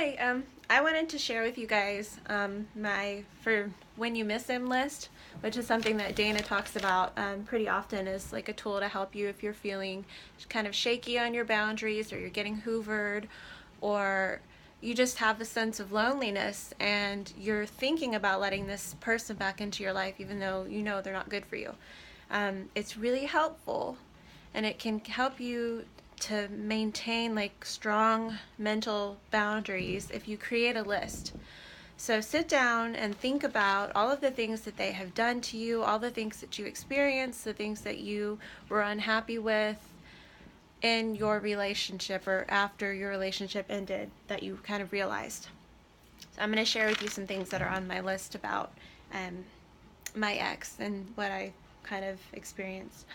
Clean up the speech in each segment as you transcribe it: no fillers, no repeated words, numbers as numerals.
Hi, I wanted to share with you guys my for when you miss him list, which is something that Dana talks about pretty often as like a tool to help you if you're feeling kind of shaky on your boundaries, or you're getting hoovered, or you just have a sense of loneliness and you're thinking about letting this person back into your life even though you know they're not good for you. It's really helpful, and it can help you to maintain like strong mental boundaries if you create a list. So sit down and think about all of the things that they have done to you, all the things that you experienced, the things that you were unhappy with in your relationship or after your relationship ended that you kind of realized. So I'm going to share with you some things that are on my list about my ex and what I kind of experienced.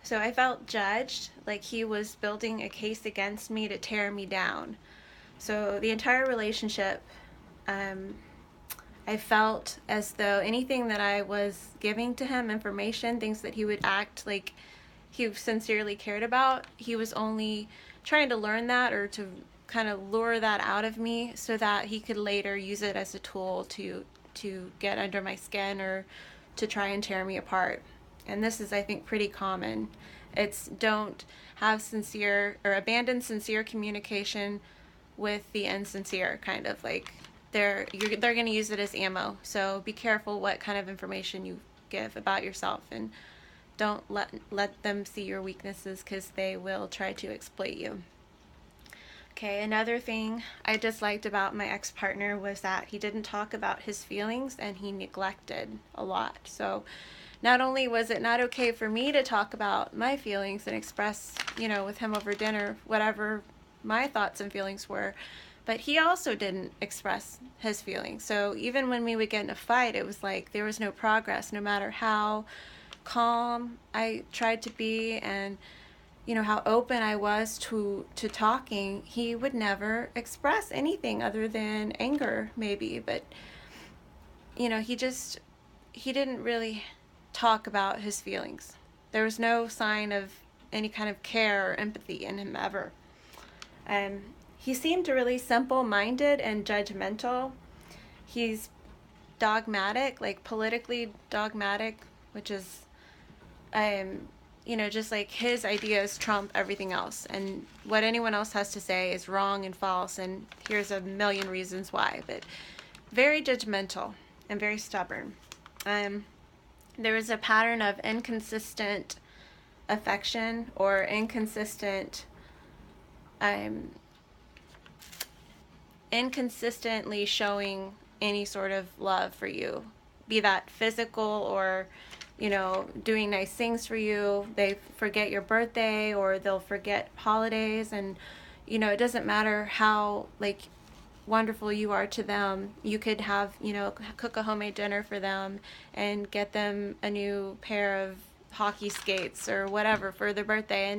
So I felt judged, like he was building a case against me to tear me down. So the entire relationship, I felt as though anything that I was giving to him, information, things that he would act like he sincerely cared about, he was only trying to learn that or to kind of lure that out of me so that he could later use it as a tool to get under my skin or to try and tear me apart. And this is, I think, pretty common. It's don't have sincere or abandon sincere communication with the insincere, kind of like they're going to use it as ammo. So be careful what kind of information you give about yourself, and don't let them see your weaknesses because they will try to exploit you. Okay, another thing I disliked about my ex-partner was that he didn't talk about his feelings and he neglected a lot. So not only was it not okay for me to talk about my feelings and express, with him over dinner, whatever my thoughts and feelings were, but he also didn't express his feelings. So even when we would get in a fight, it was like there was no progress, no matter how calm I tried to be and how open I was to talking. He would never express anything other than anger, maybe, but he didn't really talk about his feelings. There was no sign of any kind of care or empathy in him ever. He seemed really simple-minded and judgmental. He's dogmatic, like politically dogmatic, which is just like his ideas trump everything else, and what anyone else has to say is wrong and false, and here's a million reasons why. But very judgmental and very stubborn. There was a pattern of inconsistent affection or inconsistently showing any sort of love for you, be that physical or doing nice things for you. They forget your birthday or they'll forget holidays, and it doesn't matter how wonderful you are to them. You could have cook a homemade dinner for them and get them a new pair of hockey skates or whatever for their birthday,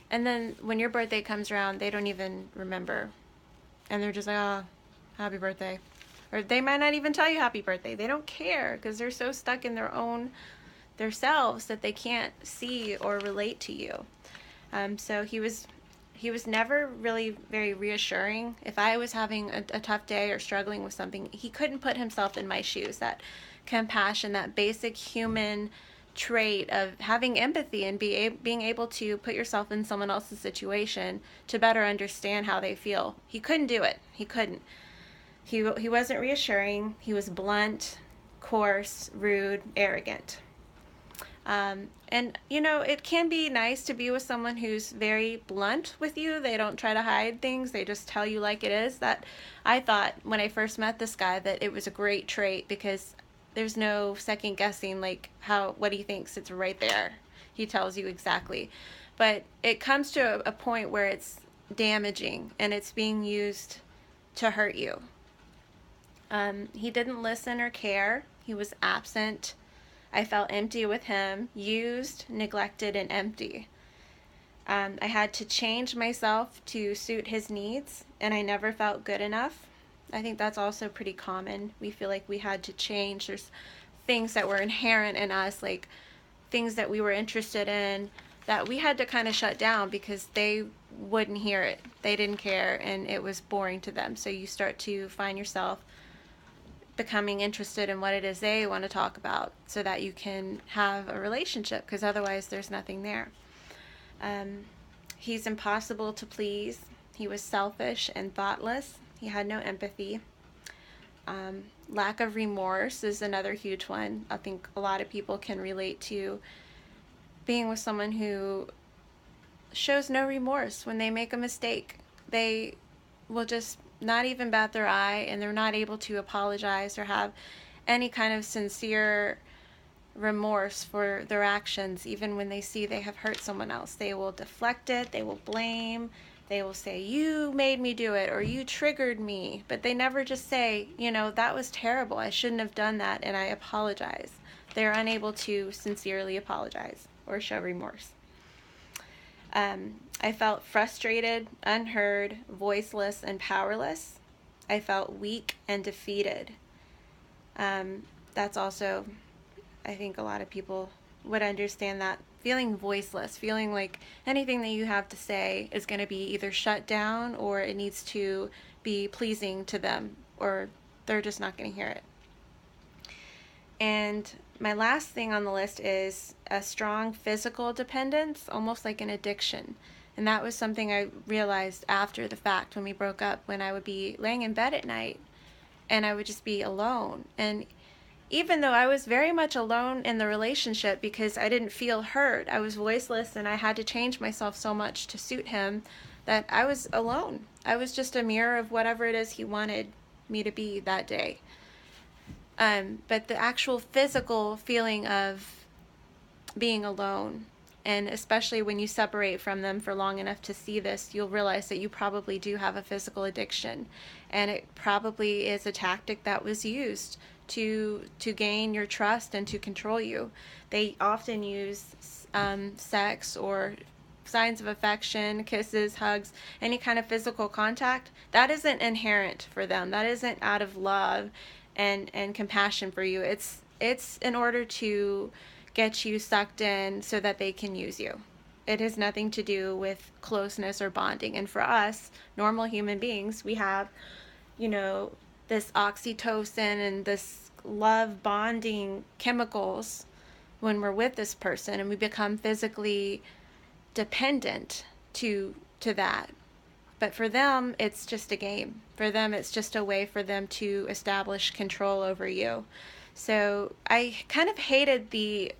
and then when your birthday comes around, they don't even remember, and they're just like, oh, happy birthday. Or they might not even tell you happy birthday. They don't care because they're so stuck in their selves that they can't see or relate to you. So he was never really very reassuring. If I was having a tough day or struggling with something, he couldn't put himself in my shoes. That compassion, that basic human trait of having empathy and being able to put yourself in someone else's situation to better understand how they feel. He couldn't do it. He couldn't. He wasn't reassuring. He was blunt, coarse, rude, arrogant. And it can be nice to be with someone who's very blunt with you. They don't try to hide things. They just tell you like it is. That I thought when I first met this guy that it was a great trait, because there's no second guessing what he thinks. It's right there. He tells you exactly. But it comes to a point where it's damaging and it's being used to hurt you. He didn't listen or care. He was absent. I felt empty with him, used, neglected, and empty. I had to change myself to suit his needs, and I never felt good enough. I think that's also pretty common. We feel like we had to change. There's things that were inherent in us, like things that we were interested in, that we had to kind of shut down because they wouldn't hear it. They didn't care, and it was boring to them. So you start to find yourself becoming interested in what it is they want to talk about so that you can have a relationship, because otherwise there's nothing there. He's impossible to please. He was selfish and thoughtless. He had no empathy. Lack of remorse is another huge one. I think a lot of people can relate to being with someone who shows no remorse when they make a mistake. They will just not even bat their eye, and they're not able to apologize or have any kind of sincere remorse for their actions, even when they see they have hurt someone else. They will deflect it, they will blame, they will say, you made me do it, or you triggered me, but they never just say, that was terrible, I shouldn't have done that, and I apologize. They're unable to sincerely apologize or show remorse. I felt frustrated, unheard, voiceless, and powerless. I felt weak and defeated. That's also, I think a lot of people would understand that. Feeling voiceless, feeling like anything that you have to say is going to be either shut down or it needs to be pleasing to them, or they're just not going to hear it. And my last thing on the list is a strong physical dependence, almost like an addiction. And that was something I realized after the fact when we broke up, when I would be laying in bed at night and I would just be alone. And even though I was very much alone in the relationship because I didn't feel heard, I was voiceless and I had to change myself so much to suit him that I was alone. I was just a mirror of whatever it is he wanted me to be that day. But the actual physical feeling of being alone, and especially when you separate from them for long enough to see this, you'll realize that you probably do have a physical addiction, and it probably is a tactic that was used to gain your trust and to control you. They often use sex or signs of affection, kisses, hugs, any kind of physical contact. That isn't inherent for them. That isn't out of love and compassion for you. It's in order to get you sucked in so that they can use you. It has nothing to do with closeness or bonding. And for us, normal human beings, we have, this oxytocin and this love bonding chemicals when we're with this person, and we become physically dependent to that. But for them, it's just a game. For them, it's just a way for them to establish control over you. So I kind of hated the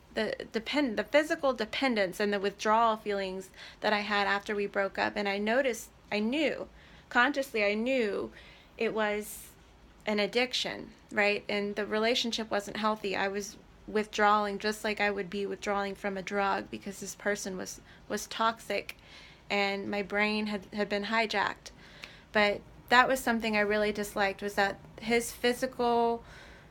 physical dependence and the withdrawal feelings that I had after we broke up. And I knew it was an addiction, right? And the relationship wasn't healthy. I was withdrawing just like I would be withdrawing from a drug because this person was toxic and my brain had been hijacked. But that was something I really disliked, was that his physical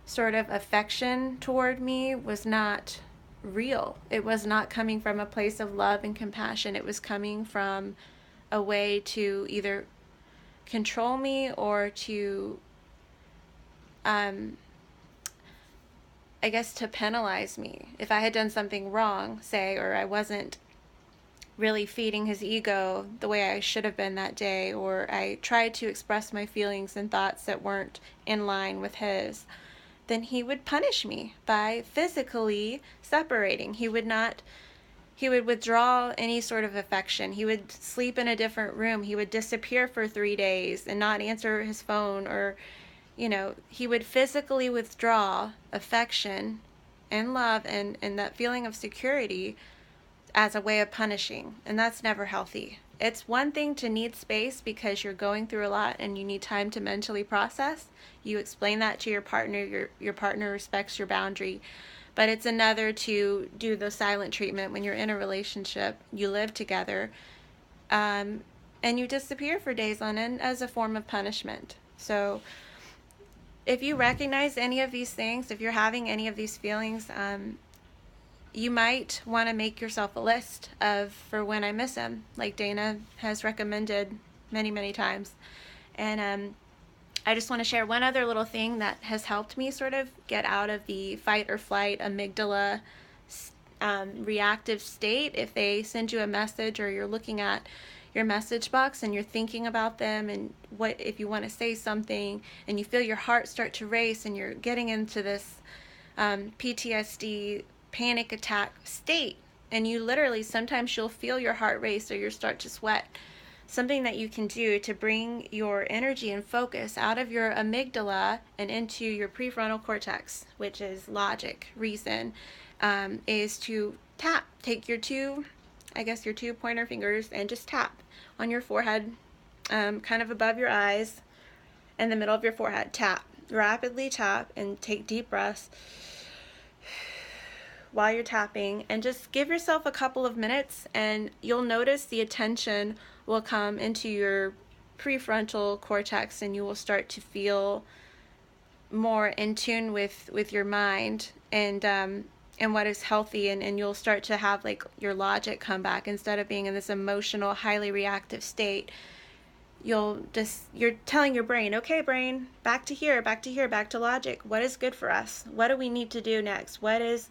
sort of affection toward me was not real. It was not coming from a place of love and compassion. It was coming from a way to either control me or to, I guess, to penalize me. If I had done something wrong, say, or I wasn't really feeding his ego the way I should have been that day, or I tried to express my feelings and thoughts that weren't in line with his, then he would punish me by physically separating. He would withdraw any sort of affection. He would sleep in a different room. He would disappear for 3 days and not answer his phone, or, he would physically withdraw affection and love and that feeling of security as a way of punishing. And that's never healthy. It's one thing to need space because you're going through a lot and you need time to mentally process. You explain that to your partner. Your partner respects your boundary. But it's another to do the silent treatment when you're in a relationship, you live together, and you disappear for days on end as a form of punishment. So if you recognize any of these things, if you're having any of these feelings, you might want to make yourself a list for when I miss him, like Dana has recommended many, many times. And I just want to share one other little thing that has helped me sort of get out of the fight or flight amygdala reactive state. If they send you a message or you're looking at your message box and you're thinking about them, and what if you want to say something and you feel your heart start to race and you're getting into this PTSD panic attack state, and you literally, sometimes you'll feel your heart race or you start to sweat. Something that you can do to bring your energy and focus out of your amygdala and into your prefrontal cortex, which is logic, reason, is to tap. Take your two pointer fingers and just tap on your forehead, kind of above your eyes, in the middle of your forehead. Tap. Rapidly tap and take deep breaths while you're tapping, and just give yourself a couple of minutes, and you'll notice the attention will come into your prefrontal cortex, and you will start to feel more in tune with your mind and what is healthy, and you'll start to have like your logic come back instead of being in this emotional, highly reactive state. You're telling your brain, okay, brain, back to here, back to logic. What is good for us? What do we need to do next? What is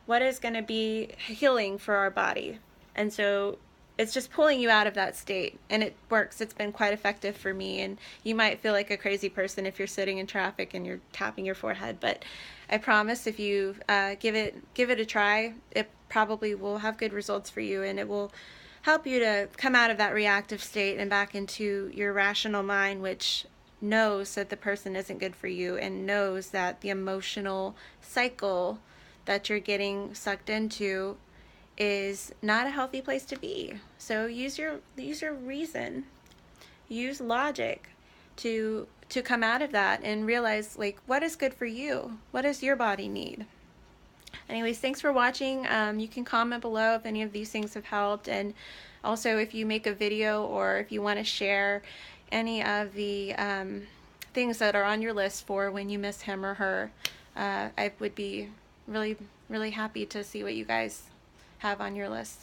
going to be healing for our body? And so it's just pulling you out of that state, and it works. It's been quite effective for me, and you might feel like a crazy person if you're sitting in traffic and you're tapping your forehead, but I promise if you give it a try, it probably will have good results for you, and it will help you to come out of that reactive state and back into your rational mind, which knows that the person isn't good for you and knows that the emotional cycle that you're getting sucked into is not a healthy place to be. So use your reason, use logic to come out of that and realize, like, what is good for you? What does your body need? Anyways, thanks for watching. You can comment below if any of these things have helped, and also if you make a video or if you want to share any of the things that are on your list for when you miss him or her. I would be really, really happy to see what you guys have on your list.